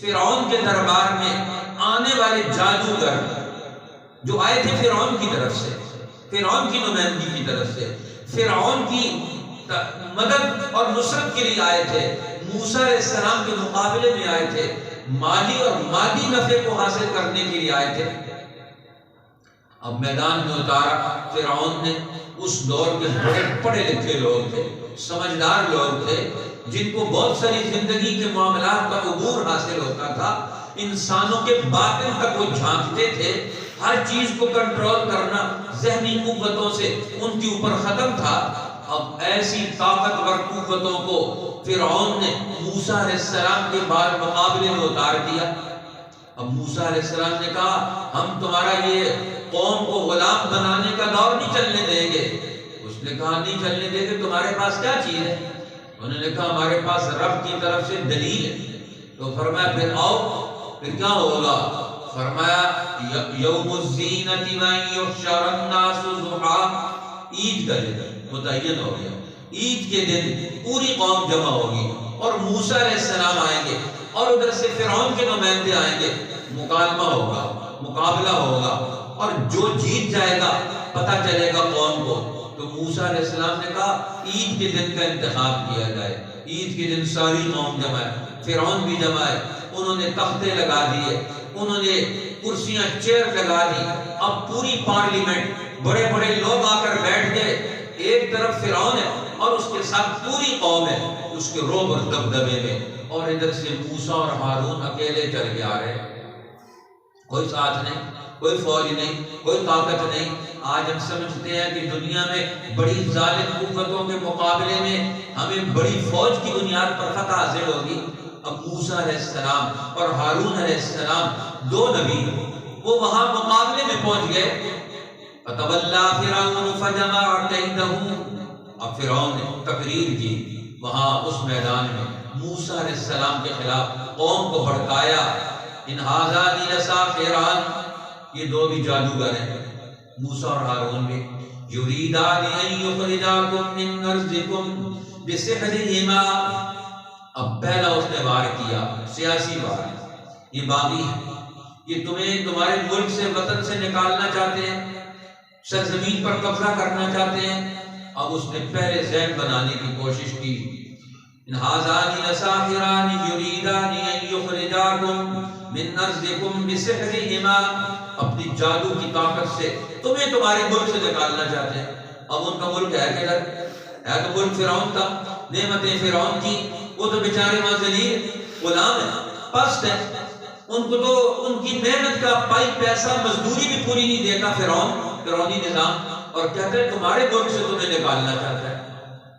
فرعون کے دربار میں آنے والے جادوگر جو آئے تھے فرعون کی طرف سے، فرعون کی نمائندگی کی طرف سے، فرعون کی مدد اور نصرت کے لیے آئے تھے، موسیٰ علیہ السلام کے مقابلے میں آئے تھے، مالی اور مادی نفع کو حاصل کرنے کے لیے آئے تھے۔ اب میدان میں اتارا فرعون نے۔ اس دور کے بڑے پڑھے لکھے لوگ تھے، سمجھدار لوگ تھے، جن کو بہت ساری زندگی کے معاملات کا عبور حاصل ہوتا تھا، انسانوں کے باطن تک وہ جھانکتے تھے، ہر چیز کو کنٹرول کرنا ذہنی قوتوں سے ان کے اوپر ختم تھا۔ اب ایسی طاقتور قوتوں کو فرعون نے موسیٰ علیہ السلام کے بعد مقابلے میں اتار دیا۔ اب موسیٰ علیہ السلام نے کہا ہم تمہارا یہ قوم کو غلام بنانے کا دور نہیں چلنے دیں گے۔ اس نے کہا نہیں چلنے دیں گے، تمہارے پاس کیا چیز ہے؟ انہوں نے کہا ہمارے پاس رب کی طرف سے دلیل ہے۔ تو فرمایا پھر آؤ، پھر کیا ہوگا؟ فرمایا یوم الزینۃ و یحشر الناس ضحیٰ، عید کا دن متعین ہو گیا، عید کے دن پوری قوم جمع ہوگی اور موسیٰ علیہ السلام آئیں گے اور ادھر سے فرعون کے نمائندے آئیں گے، مکالمہ ہوگا، مقابلہ ہوگا، اور جو جیت جائے گا پتہ چلے گا قوم کو۔ تو موسیٰ علیہ السلام نے کہا عید کے دن کا انتخاب کیا جائے۔ عید کے دن ساری قوم جمع ہے، فرعون بھی جمع ہے، انہوں نے تختے لگا دیے، انہوں نے کرسیاں چیئر لگا دی۔ اب پوری پارلیمنٹ، بڑے بڑے لوگ آ کر بیٹھ گئے، ایک طرف فرعون ہے اور اس کے ساتھ پوری قوم ہے اس کے روب اور دبدبے میں، اور ادھر سے موسیٰ اور ہارون اکیلے چل کے آ رہے ہیں، کوئی ساتھ نہیں، کوئی فوج نہیں، کوئی طاقت نہیں۔ آج ہم سمجھتے ہیں کہ دنیا میں بڑی ظالم قوتوں کے مقابلے میں ہمیں بڑی فوج کی بنیاد پر فتح حاصل ہوگی۔ اب موسیٰ علیہ السلام اور ہارون علیہ السلام دو نبی، وہ وہاں مقابلے میں پہنچ گئے۔ فتولیٰ فرعون فجمع کیدہ، اب فرعون نے تقریر کی وہاں اس میدان میں، موسیٰ علیہ السلام کے خلاف قوم کو بھڑکایا۔ ان ھذان لساحران، یہ دو بھی جادوگر ہیں، موسیٰ اور ہارون بھی، یریدان ان یخرجاکم من ارضکم بسحرہما۔ اب پہلا اس نے وار کیا سیاسی وار، یہ باغی ہے، یہ تمہیں تمہارے ملک سے، وطن سے نکالنا چاہتے ہیں، سرزمین پر قبضہ کرنا چاہتے ہیں۔ اب اس نے پہلے ذہن بنانے کی کوشش کی، ان ھذان لساحران یریدان ان یخرجاکم من ارضکم بسحرہما، اپنی جادو کی طاقت سے تمہیں تمہارے ملک سے نکالنا چاہتے ہیں۔ اب ان کا ملک ہے کدھر؟ ہے تو ملک فرعون کا، نعمتیں فرعون کی، وہ تو بیچارے وہاں ذلیل غلام ہیں، پست ہیں، ان کو تو ان کی محنت کا پائی پیسہ مزدوری بھی پوری نہیں دیتا فرعونی نظام، اور کہتے ہیں تمہارے ملک سے تمہیں نکالنا چاہتا ہے۔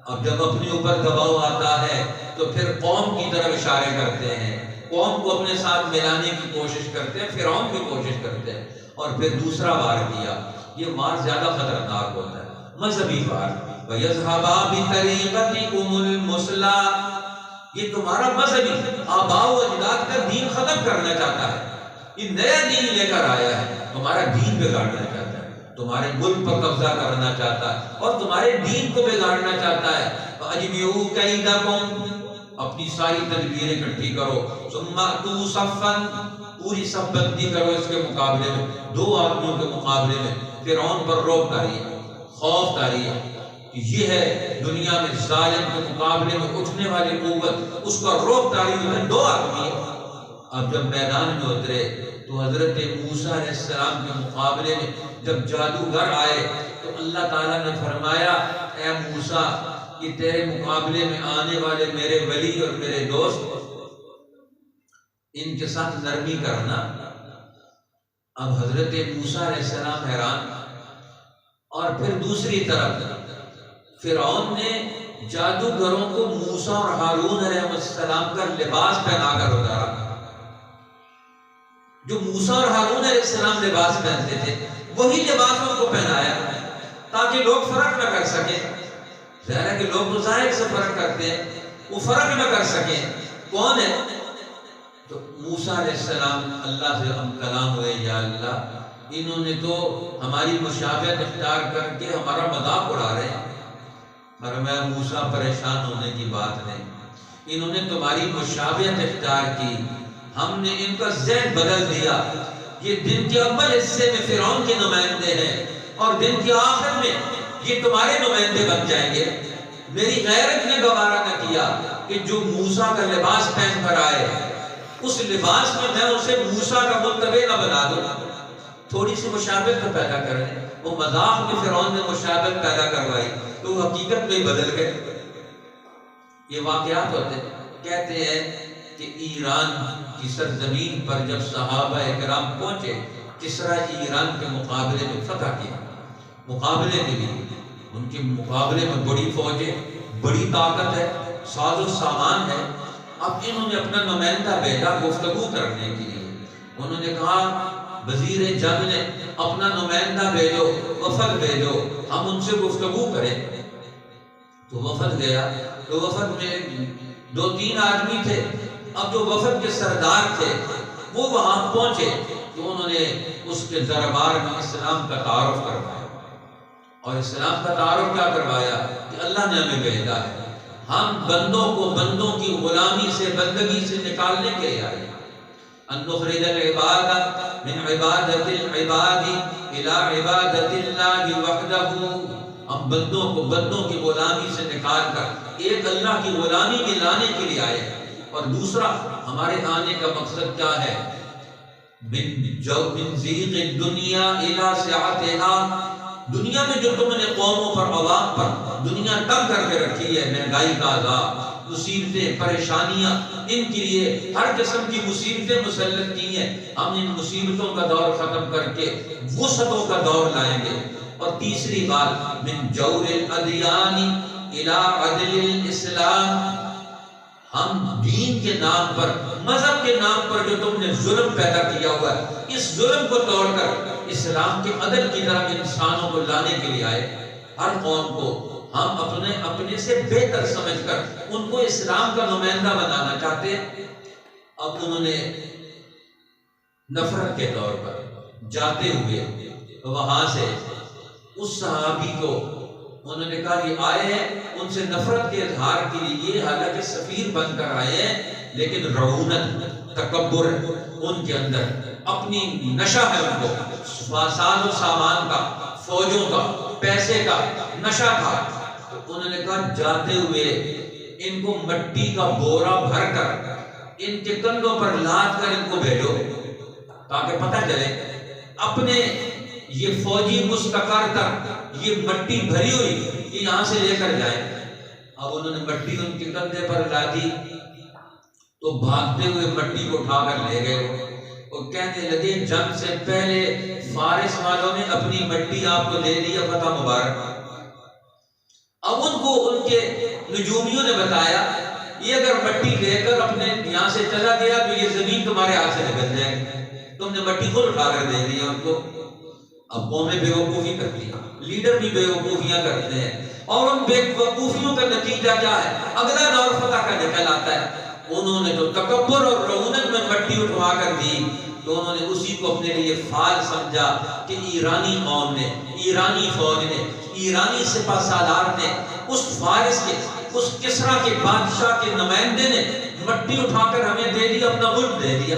اب جب اپنے اوپر دباؤ آتا ہے تو پھر قوم کی طرف اشارے کرتے ہیں، قوم کو اپنے ساتھ ملانے کی کوشش کرتے ہیں، فرعون کی کوشش کرتے ہیں، اور پھر دوسرا وار کیا۔ یہ وار زیادہ خطرناک ہوتا ہے، مذہبی وار۔ وَيَذْهَبَا بِطَرِيقَتِكُمُ الْمُثْلَىٰ، یہ تمہارا مذہبی آباء و اجداد کا دین ختم کرنا چاہتا ہے، یہ نیا دین لے کر آیا ہے، تمہارا دین بگاڑنا چاہتا ہے، تمہارے ملک پر قبضہ کرنا چاہتا ہے اور تمہارے دین کو بگاڑنا چاہتا ہے۔ فَأَجْمِعُوا كَيْدَكُمْ، اپنی ساری تدبیریں اکٹھی کرو، ثُمَّ أْتُوا صَفًّا، پوری صف بندی کرو اس کے مقابلے میں، دو آدمیوں کے مقابلے میں۔ فرعون پر رعب طاری ہے، خوف طاری ہے کہ یہ ہے دنیا میں ظالم کے مقابلے میں اٹھنے والی قوت، اس کا رعب طاری ہے، دو آدمی ہیں۔ اب جب میدان میں اترے تو حضرت موسیٰ علیہ السلام کے مقابلے میں جب جادوگر آئے تو اللہ تعالیٰ نے فرمایا اے موسیٰ، کہ تیرے مقابلے میں آنے والے میرے ولی اور میرے دوست، ان کے ساتھ نرمی کرنا۔ اب حضرت موسیٰ علیہ السلام حیران، اور پھر دوسری طرف فرعون نے جادوگروں کو موسیٰ اور ہارون علیہ السلام کا لباس پہنا کر اتارا، جو موسیٰ اور ہارون علیہ السلام لباس پہنتے تھے وہی لباس ان کو پہنایا تاکہ لوگ فرق نہ کر سکیں۔ ظاہر ہے کہ لوگ تو ظاہر سے فرق کرتے ہیں، وہ فرق نہ کر سکیں کون ہے۔ تو موسیٰ علیہ السلام اللہ سے ہم کلام ہوئے، یا اللہ انہوں نے تو ہماری مشابہت اختیار کر کے ہمارا مذاق اڑا رہے ہیں۔ فرمایا موسیٰ پریشان ہونے کی بات نہیں، انہوں نے تمہاری مشابہت اختیار کی ہم نے ان کا ذہن بدل دیا. یہ دن کے اول حصے میں فرعون کے نمائندے ہیں اور دن کے آخر میں یہ تمہارے نمائندے بن جائیں گے. میری غیرت نے گوارا نہ کیا کہ جو موسیٰ کا لباس پہن کر آئے اس لباس میں اسے موسیٰ کا متبع نہ بنا دوں. تھوڑی سی مشابہت تو پیدا کر لیں. وہ مذاق میں فرعون نے مشابہت پیدا کروائی تو وہ حقیقت میں ہی بدل گئے. یہ واقعات ہوتے ہیں. کہتے ہیں کہ ایران کی سرزمین پر جب صحابہ کرام پہنچے کسرا ایران کے مقابلے میں فتح کیا. مقابلے کے لیے ان کے مقابلے میں بڑی فوجیں، بڑی طاقت ہے، ساز و سامان ہے. اب انہوں نے اپنا نمائندہ بھیجا گفتگو کرنے کے لیے. انہوں نے کہا وزیر جنگ نے اپنا نمائندہ بھیجو، وفد بھیجو، ہم ان سے گفتگو کریں. تو وفد گیا. تو وفد میں 2-3 آدمی تھے. اب جو وفد کے سردار تھے وہ وہاں پہنچے تو انہوں نے اس کے دربار میں اسلام کا تعارف کروایا. اور اسلام کا تعارف کیا کروایا کہ اللہ نے ہمیں بھیجا ہے، ہم بندوں کو بندوں کی غلامی سے، بندگی سے نکالنے کے لیے آئے. ان نخرج العباد من عبادت العباد الى عبادت اللہ وحدہ. ہم بندوں کو بندوں کی غلامی سے نکال کر ایک اللہ کی غلامی میں لانے کے لیے آئے. اور دوسرا ہمارے آنے کا مقصد کیا ہے؟ من ضیق الدنیا الى سعتها. دنیا میں جو تم نے قوموں پر، عوام پر دنیا تنگ کر کے رکھی ہے، مہنگائی کا عذاب، مصیبتیں، پریشانیاں، ان کے لیے ہر قسم کی مصیبتیں مسلط کی ہیں. ہم ان مصیبتوں کا دور ختم کر کے وسعتوں کا دور لائیں گے. اور تیسری بات من جور الادیان الى عدل الاسلام. ہم دین کے نام پر، مذہب کے نام پر جو تم نے ظلم پیدا کیا ہوا ہے، اس ظلم کو توڑ کر اسلام کے عدل کی طرف انسانوں کو لانے کے لیے آئے. ہر قوم کو ہم اپنے سے بہتر سمجھ کر ان کو اسلام کا نمائندہ بنانا چاہتے ہیں. اب انہوں نے نفرت کے طور پر جاتے ہوئے وہاں سے اس صحابی کو انہوں نے کہا یہ آئے ہیں ان سے نفرت کے اظہار کے لیے، حالانکہ سفیر بن کر آئے ہیں، لیکن رعونت، تکبر ان کے اندر، اپنی نشہ ہے ان کو، ساز و سامان کا، فوجوں کا، پیسے کا نشہ تھا. تو انہوں نے کہا جاتے ہوئے ان کو مٹی کا بورا بھر کر ان کے کندھوں پر لاد کر ان کو بھیجو تاکہ پتہ چلے اپنے یہ فوجی مستقر تک یہ مٹی بھری ہوئی یہ یہاں سے لے کر جائیں. اب انہوں نے مٹی ان کے کندھے پر لا دی تو بھاگتے ہوئے مٹی کو اٹھا کر لے گئے. اور کہنے لگے جنگ سے پہلے فارس والوں نے اپنی مٹی آپ کو دے دی، فتح مبارک. اب ان کو ان کے نجومیوں نے بتایا یہ اگر مٹی لے کر اپنے یہاں سے چلا گیا تو یہ زمین تمہارے ہاتھ سے نکل جائے گی، تم نے مٹی خود اٹھا کر دے دی ان کو. اب قومیں بے وقوفی کرتی ہیں، لیڈر بھی بے وقوفیاں کرتے ہیں، اور ان بے وقوفیوں کا نتیجہ کیا ہے؟ اگلا دور فتح کا نکل آتا ہے. انہوں نے تو تکبر اور رعونت میں مٹی اٹھوا کر دی تو انہوں نے اسی کو اپنے لیے فعال سمجھا کہ ایرانی قوم نے، ایرانی فوج نے، ایرانی سپہ سالار نے، اس فارس کے، اس کسرا کے بادشاہ کے نمائندے نے مٹی اٹھا کر ہمیں دے دی، اپنا ملک دے دیا،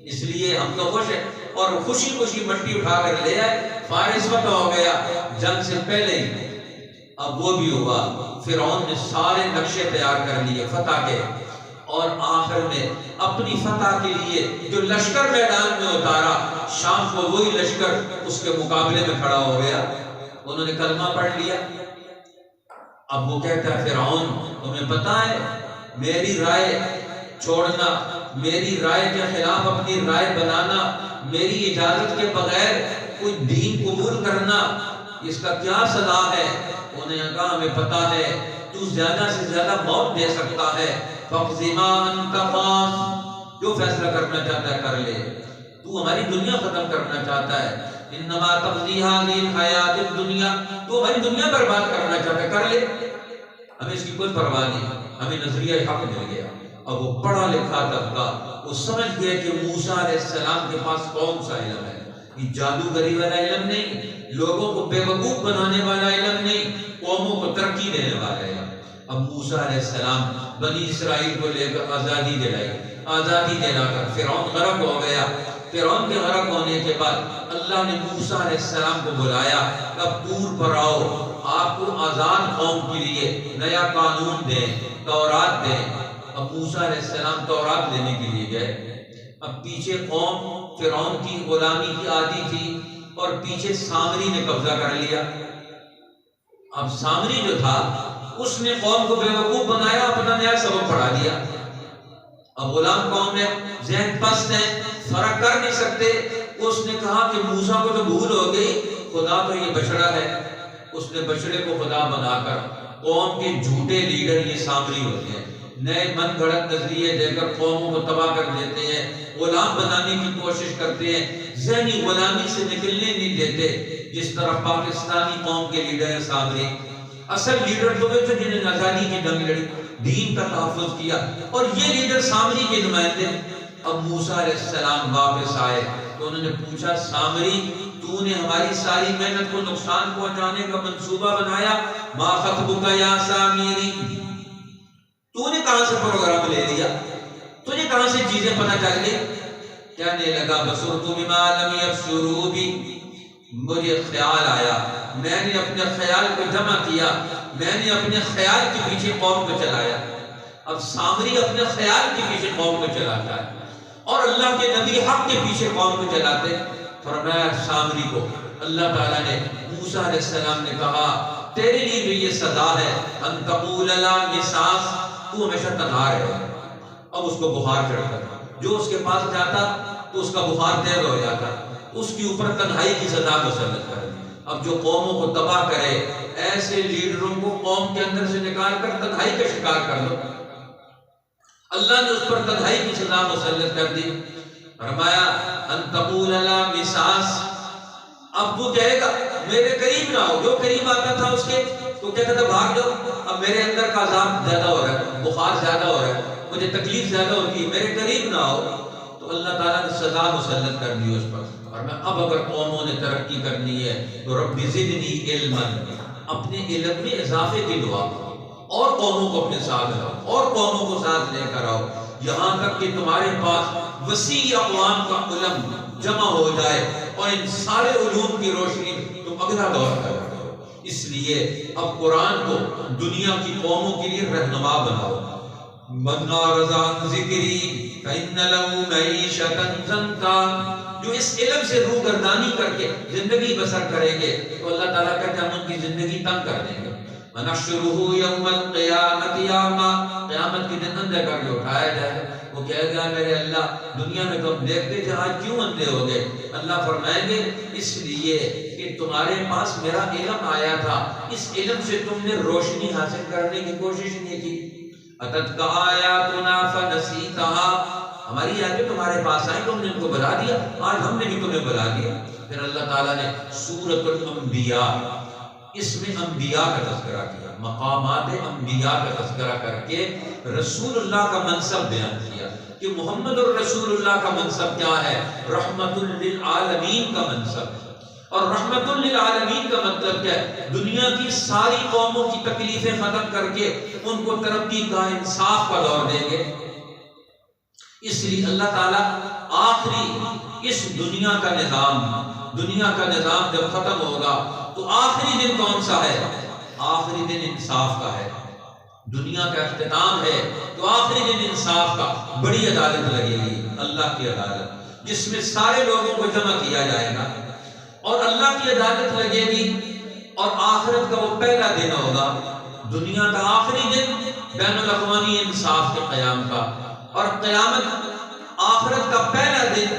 اس لیے ہم تو خوش ہیں. اور خوشی خوشی مٹی اٹھا کر لے آئے. فارس فتح ہو گیا جنگ سے پہلے ہی. اب وہ بھی ہوا، فرعون نے سارے نقشے تیار کر لیے فتح کے، اور آخر میں اپنی فتح کے لیے جو لشکر میدان میں اتارا، شام کو وہی لشکر اس کے مقابلے میں کھڑا ہو گیا. انہوں نے کلمہ پڑھ لیا. اب وہ کہتا ہے فرعون تمہیں پتا ہے میری رائے چھوڑنا، میری رائے کے خلاف اپنی رائے بنانا، میری اجازت کے بغیر کوئی دین قبول کرنا، اس کا کیا سزا ہے؟ انہوں نے کہا ہمیں پتا ہے تو زیادہ سے زیادہ موت دے سکتا ہے، فَاقْضِ مَا أَنْتَ قَاضٍ، جو فیصلہ کرنا چاہتا ہے کر لے، تو ہماری دنیا ختم کرنا چاہتا ہے، انما تقضی هذه الحیات الدنیا، تو ہماری دنیا برباد کرنا چاہتا ہے کر لے، ہمیں اس کی کوئی پرواہ نہیں، ہمیں نظریہ حق مل گیا. اب وہ پڑھا لکھا طبقہ وہ سمجھ گئے کہ موسیٰ علیہ السلام کے پاس کون سا علم ہے، یہ جادوگری والا علم نہیں، لوگوں کو بے وقوف بنانے والا علم نہیں، قوموں کو ترقی دینے والا علم. اب موسیٰ علیہ السلام بنی اسرائیل کو لے کر آزادی دلائی، آزادی دلا کر فرعون غرق ہو گیا۔ فرعون کے غرق ہونے کے بعد اللہ نے موسیٰ علیہ السلام کو بلایا، اب طور پر آؤ، آپ کو آزاد قوم کے لیے نیا قانون دیں، تورات دیں۔ اب موسیٰ علیہ السلام تورات لینے کے لیے گئے۔ اب پیچھے قوم فرعون کی غلامی کی عادی تھی اور پیچھے سامری نے قبضہ کر لیا۔ اب سامری جو تھا اس نے قوم کو بیوقوف بنایا، اپنا نیا سبق پڑھا دیا۔ اب غلام قوم میں ذہن پست ہیں، فرق کر نہیں سکتے۔ اس نے کہا کہ موسیٰ کو تو بھول ہو گئی، خدا تو یہ بچڑا ہے۔ اس نے بچڑے کو خدا بنا کر قوم کے جھوٹے لیڈر یہ سامری ہوتے ہیں، نئے من گھڑت نظریے دے کر قوموں کو تباہ کر دیتے ہیں، غلام بنانے کی کوشش کرتے ہیں، ذہنی غلامی سے نکلنے نہیں دیتے۔ جس طرح پاکستانی قوم کے لیڈر ہیں سامری، اصل لیڈر تو وہ تھے جنہیں آزادی کی جنگ لڑی، دین کا تحفظ کیا، اور یہ لیڈر سامری کے نمائندے۔ اب موسیٰ علیہ السلام واپس آئے تو انہوں نے پوچھا، سامری تو نے ہماری ساری محنت کو نقصان پہنچانے کا منصوبہ بنایا، ما خطبک یا سامری، تو نے کہاں سے پروگرام لے لیا، تجھے کہاں سے چیزیں پتہ چل گئی؟ کہنے لگا بصرت بما لم یبصروا بی، مجھے خیال آیا، میں نے اپنے خیال کو جمع کیا، میں نے اپنے خیال کے پیچھے قوم کو چلایا۔ اب سامری اپنے خیال کے پیچھے قوم کو چلاتا ہے اور اللہ کے نبی حق کے پیچھے قوم کو چلاتے۔ فرمایا سامری کو اللہ تعالیٰ نے، موسیٰ علیہ السلام نے کہا تیرے لیے بھی یہ سزا ہے، ان تقول لا مساس، تو ہمیشہ تنہا رہے۔ اب اس کو بخار چڑھتا، جو اس کے پاس جاتا تو اس کا بخار تیز ہو جاتا، اس کے اوپر تنہائی کی سزا مسلط کر دی۔ اب جو قوموں کو تباہ کرے، ایسے لیڈروں کو قوم کے اندر سے نکال کر تنہائی کا شکار کر دو۔ اللہ نے اس پر تنہائی کی سزا مسلط کر دی۔ فرمایا ان تقول لا مساس، اب تو کہے گا میرے قریب نہ ہو، جو قریب آتا تھا اس کے تو کہتا تھا بھاگ جاؤ، اب میرے اندر کا عذاب زیادہ ہو رہا ہے، بخار زیادہ ہو رہا ہے، مجھے تکلیف زیادہ ہوتی ہے، میرے قریب نہ ہو۔ تو اللہ تعالیٰ نے سزا مسلط کر دی اس پر۔ اور میں اب اگر قوموں نے ترقی کرنی ہے تو رب زدنی علما، اپنے علم میں اضافے کی دعا، اور قوموں کو اپنے ساتھ لاؤ، اور قوموں کو ساتھ لے کر آؤ، یہاں تک کہ تمہارے پاس وسیع اقوام کا علم جمع ہو جائے اور ان سارے علوم کی روشنی تم اگلا دور کرو۔ اس لیے اب قرآن کو دنیا کی قوموں کے لیے رہنما بناؤ۔ من اعرض عن ذکری فإن له معیشۃ ضنکا، جو اس علم سے روگردانی کر کے زندگی بسر کریں گے تو اللہ تعالیٰ کہتے ہیں ہم ان کی زندگی تنگ کر دیں گے۔ وَنَحْشُرُهُ يَوْمَ الْقِيَامَةِ أَعْمَىٰ، قیامت کے دن اندھے کر کے اٹھایا جائے۔ وہ کہے گا میرے اللہ دنیا میں تو ہم دیکھتے تھے، آج کیوں اندھے ہو گئے؟ اللہ فرمائیں گے اس لیے کہ تمہارے پاس میرا علم آیا تھا، اس علم سے تم نے روشنی حاصل کرنے کی کوشش نہیں کی۔ أَتَتْكَ آیَاتُنَا فَنَسِیتَهَا، ہماری آیتیں تمہارے پاس آئیں، تم نے ان کو بلا دیا، آج ہم نے بھی تمہیں بلا دیا۔ پھر اللہ تعالیٰ نے سورۃ الانبیاء، اس میں انبیاء کا تذکرہ کیا، مقامات انبیاء کا تذکرہ کر کے رسول اللہ کا منصب بیان کیا کہ محمد الرسول اللہ کا منصب کیا ہے، رحمت للعالمین کا منصب۔ اور رحمت للعالمین کا مطلب کیا ہے؟ دنیا کی ساری قوموں کی تکلیفیں ختم کر کے ان کو ترقی کا، انصاف کا دور دیں گے۔ اس لیے اللہ تعالیٰ آخری اس دنیا کا نظام جب ختم ہوگا تو آخری دن کون سا ہے؟ آخری دن انصاف کا ہے۔ دنیا کا اختتام ہے تو آخری دن انصاف کا، بڑی عدالت لگے گی، اللہ کی عدالت، جس میں سارے لوگوں کو جمع کیا جائے گا اور اللہ کی عدالت لگے گی۔ اور آخرت کا وہ پہلا دن ہوگا، دنیا کا آخری دن بین الاقوامی انصاف کے قیام کا، اور قیامت آخرت کا پہلا دن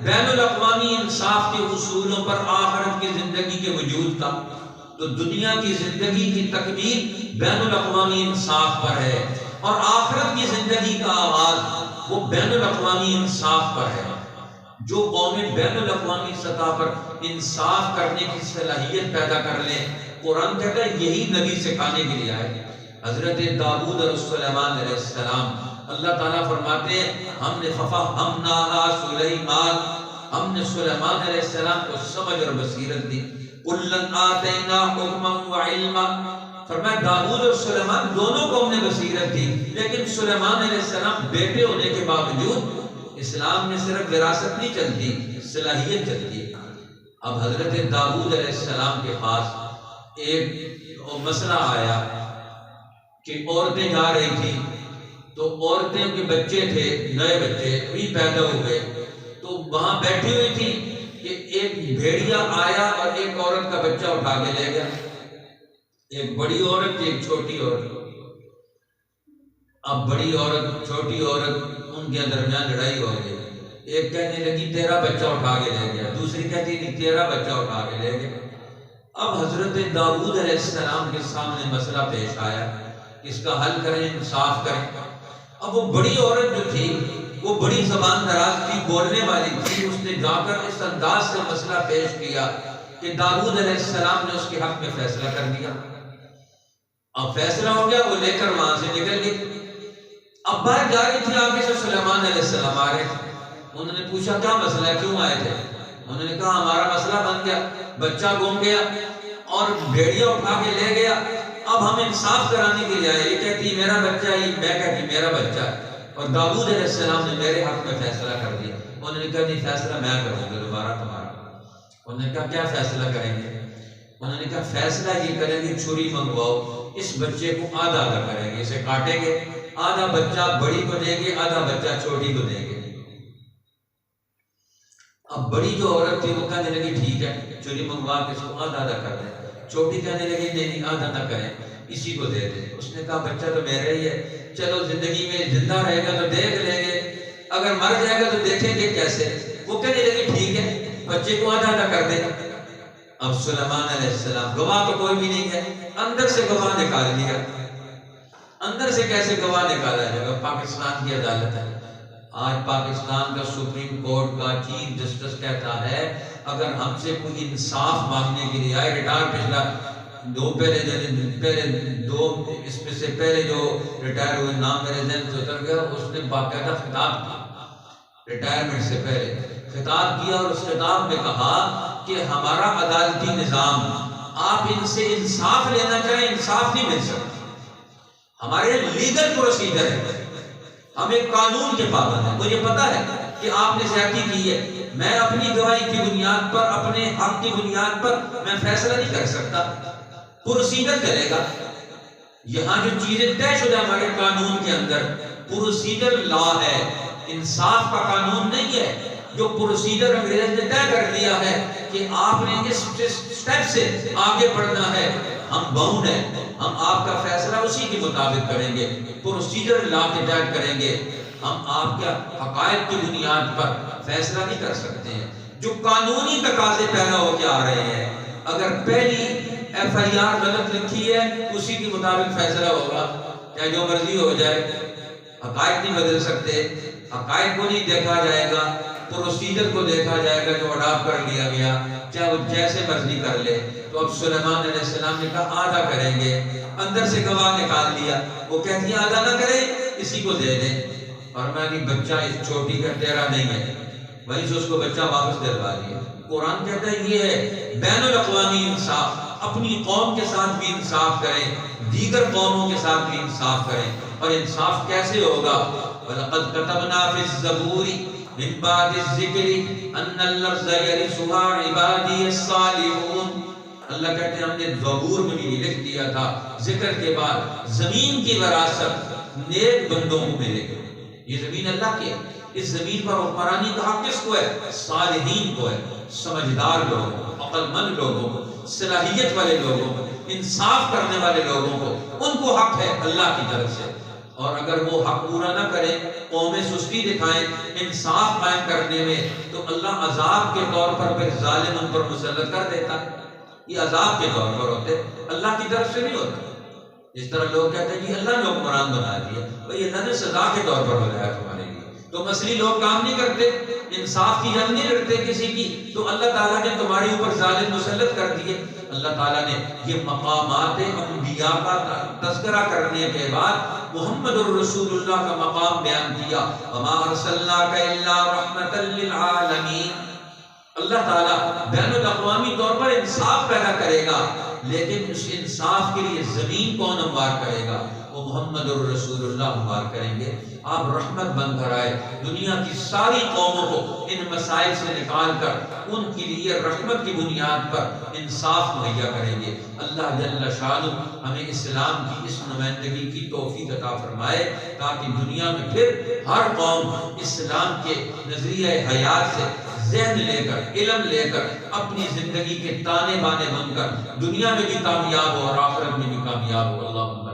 بین الاقوامی انصاف کے اصولوں پر آخرت کی زندگی کے وجود کا۔ تو دنیا کی زندگی کی تکمیل بین الاقوامی انصاف پر ہے اور آخرت کی زندگی کا آغاز وہ بین الاقوامی انصاف پر ہے۔ جو قومیں بین الاقوامی سطح پر انصاف کرنے کی صلاحیت پیدا کر لیں، قرآن کہتا ہے یہی نبی سکھانے کے لیے آئے۔ حضرت داؤد اور سلیمان علیہ السلام، اللہ تعالیٰ فرماتے ہیں ہم نے فَفَهَّمْنَاهَا سُلَيْمَانَ، ہم نے سلیمان علیہ السلام کو سمجھ اور بصیرت دی۔ كُلًّا آتَيْنَا حُكْمًا وَعِلْمًا، فرمایا داؤد اور سلیمان دونوں کو ہم نے بصیرت دی، لیکن سلیمان علیہ السلام بیٹے ہونے کے باوجود اسلام میں صرف وراثت نہیں چلتی، صلاحیت چلتی ہے۔ اب حضرت داؤد علیہ السلام کے پاس ایک مسئلہ آیا کہ عورتیں جا رہی تھی، تو عورتیں کے بچے تھے، نئے بچے بھی پیدا ہوئے، تو وہاں بیٹھی ہوئی تھی کہ ایک بھیڑیا آیا اور ایک عورت کا بچہ اٹھا کے لے گیا، ایک بڑی عورت ایک چھوٹی عورت۔ اب بڑی عورت چھوٹی عورت ان کے درمیان لڑائی ہو گئی، ایک کہنے لگی تیرا بچہ اٹھا کے لے گیا، دوسری کہتی کہ تیرا بچہ اٹھا کے لے گیا۔ اب حضرت داؤد علیہ السلام کے سامنے مسئلہ پیش آیا، اس کا حل کریں، انصاف کریں۔ اب وہ بڑی عورت جو تھی وہ بڑی زبان دراز تھی، بولنے والی تھی، اس نے جا کر اس انداز سے مسئلہ پیش کیا کہ داؤد علیہ السلام نے اس کے حق میں فیصلہ کر دیا۔ اب فیصلہ ہو گیا، وہ لے کر وہاں سے نکل گئی۔ اب باہر جا رہی تھی، آگے سے سلیمان علیہ السلام آ رہے تھے۔ انہوں نے پوچھا کیا مسئلہ ہے، کیوں آئے تھے؟ انہوں نے کہا ہمارا مسئلہ بن گیا، بچہ گم گیا اور بھیڑیا اٹھا کے لے گیا، اب ہم انصاف کرانے کے لیے آئے، یہ کہتی میرا بچہ ہے، میں کہتی میرا بچہ ہے، اور داؤد علیہ السلام نے میرے حق میں فیصلہ کر دیا۔ انہوں نے کہا نہیں، فیصلہ میں کروں گا دوبارہ تمہارا۔ انہوں نے کہا کیا فیصلہ کریں گے؟ انہوں نے کہا فیصلہ یہ کریں گے چھری منگواؤ، اس بچے کو آدھا آدھا کریں گے، اسے کاٹیں گے، آدھا بچہ بڑی کو دیں گے، آدھا بچہ چھوٹی کو دیں گے۔ اب بڑی جو عورت تھی وہ کہنے لگی ٹھیک ہے، چھری منگوا کے اس کو آدھا آدھا کر دیں۔ چھوٹی کہنے لگی نہیں آدھا نہ کریں، اسی کو دے دیں۔ اس نے کہا بچہ تو میرا ہی ہے، چلو زندگی میں زندہ رہے گا تو دیکھ لیں گے، اگر مر جائے گا تو دیکھیں گے کیسے۔ وہ کہنے لگی ٹھیک ہے، بچے کو آدھا آدھا کر دیں۔ اب سلیمان علیہ السلام، گواہ تو کوئی بھی نہیں ہے، اندر سے گواہ نکال لیا۔ اندر سے کیسے گواہ نکالا جائے گا؟ پاکستان کی عدالت ہے، آج پاکستان کا سپریم کورٹ کا چیف جسٹس کہتا ہے اگر ہم سے کوئی انصاف مانگنے کے لیے آئے، ریٹائر پچھلا اس میں سے پہلے جو ریٹائر ہوئے نام میرے ذہن سے اتر گیا، اس نے باقاعدہ خطاب کیا، ریٹائرمنٹ سے پہلے خطاب کیا، اور اس خطاب میں کہا کہ ہمارا عدالتی نظام، آپ ان سے انصاف لینا چاہیں انصاف نہیں مل سکتا، ہمارے لیگل پروسیجر ہے، ہم ایک قانون کے پابند ہیں، مجھے پتا ہے کہ آپ نے زیادتی کی ہے، میں اپنی گواہی کی بنیاد پر، اپنے حق کی بنیاد پر میں فیصلہ نہیں کر سکتا، پروسیجر چلے گا۔ یہاں جو چیزیں طے شدہ ہمارے قانون کے اندر پروسیجر لا ہے، انصاف کا قانون نہیں ہے، جو پروسیجر انگریز نے طے کر دیا ہے کہ آپ نے اس سٹیپ سے آگے بڑھنا ہے، ہم باؤنڈ ہیں، ہم آپ کا فیصلہ اسی کے مطابق کریں گے، پروسیجر لا کے طے کریں گے، ہم آپ کے حقائق کی بنیاد پر فیصلہ نہیں کر سکتے ہیں۔ جو قانونی تقاضے پیدا ہو کے آ رہے ہیں، اگر پہلی ایف آئی آر غلط لکھی ہے اسی کے مطابق فیصلہ ہوگا، چاہے جو مرضی ہو جائے، حقائق نہیں بدل سکتے، حقائق کو نہیں دیکھا جائے گا، پروسیجر کو دیکھا جائے گا جو اڈاپٹ کر لیا گیا، چاہے وہ جیسے مرضی کر لے۔ تو اب سلیمان علیہ السلام نے کہا آدھا کریں گے، اندر سے گواہ نکال لیا، وہ کہتی ہے آدھا نہ کرے، اسی کو دے دیں، اور میں کہ بچہ اس چھوٹی کا تیرا نہیں ہے، وہیں سے اس کو بچہ واپس دلوا دیا۔ قرآن کہتا ہے یہ ہے بین الاقوامی انصاف، اپنی قوم کے ساتھ بھی انصاف کریں، دیگر قوموں کے ساتھ بھی انصاف کریں، اور انصاف کیسے ہوگا؟ وَلَقَدْ كَتَبْنَا فِي الزَّبُورِ مِن بَعْدِ الذِّكْرِ أَنَّ الْأَرْضَ يَرِثُهَا عِبَادِيَ الصَّالِحُونَ۔ اللہ کہتے ہیں ہم نے زبور میں بھی لکھ دیا تھا، ذکر کے بعد زمین کی وراثت نیک بندوں کو ملے گی۔ یہ زمین اللہ کی ہے، اس زمین پر حکمرانی کا حق کس کو ہے؟ صالحین کو ہے، سمجھدار لوگوں کو، عقل مند لوگوں کو، صلاحیت والے لوگوں کو، انصاف کرنے والے لوگوں کو، ان کو حق ہے اللہ کی طرف سے۔ اور اگر وہ حق پورا نہ کریں، قومیں سستی دکھائیں انصاف قائم کرنے میں، تو اللہ عذاب کے طور پر پھر ظالم ان پر مسلط کر دیتا ہے۔ یہ عذاب کے طور پر ہوتے، اللہ کی طرف سے نہیں ہوتا۔ اس طرح لوگ کہتے ہیں جی اللہ نے حکمران بنا دیا، بھئی اللہ نے سزا کے طور پر بنایا تمہارے لیے، تو مسئلے لوگ کام نہیں کرتے، انصاف کی جنگ نہیں لڑتے کسی کی، تو اللہ تعالیٰ نے تمہارے اوپر ظالم مسلط کر دیے۔ اللہ تعالیٰ نے یہ مقامات انبیاء کا تذکرہ کرنے کے بعد محمد الرسول اللہ کا مقام بیان کیا، وما ارسلناک الا رحمۃ للعالمین۔ اللہ تعالیٰ بین الاقوامی طور پر انصاف پیدا کرے گا، لیکن اس انصاف کے لیے زمین کون ہموار کرے گا؟ وہ محمد الرسول اللہ ہموار کریں گے۔ آپ رحمت بن کر آئے، دنیا کی ساری قوموں کو ان مسائل سے نکال کر ان کے لیے رحمت کی بنیاد پر انصاف مہیا کریں گے۔ اللہ جل شانہ ہمیں اسلام کی اس نمائندگی کی توفیق عطا فرمائے، تاکہ دنیا میں پھر ہر قوم اسلام کے نظریہ حیات سے ذہن لے کر، علم لے کر، اپنی زندگی کے تانے بانے بن کر دنیا میں بھی کامیاب ہو اور آخرت میں بھی کامیاب ہو۔ اللہ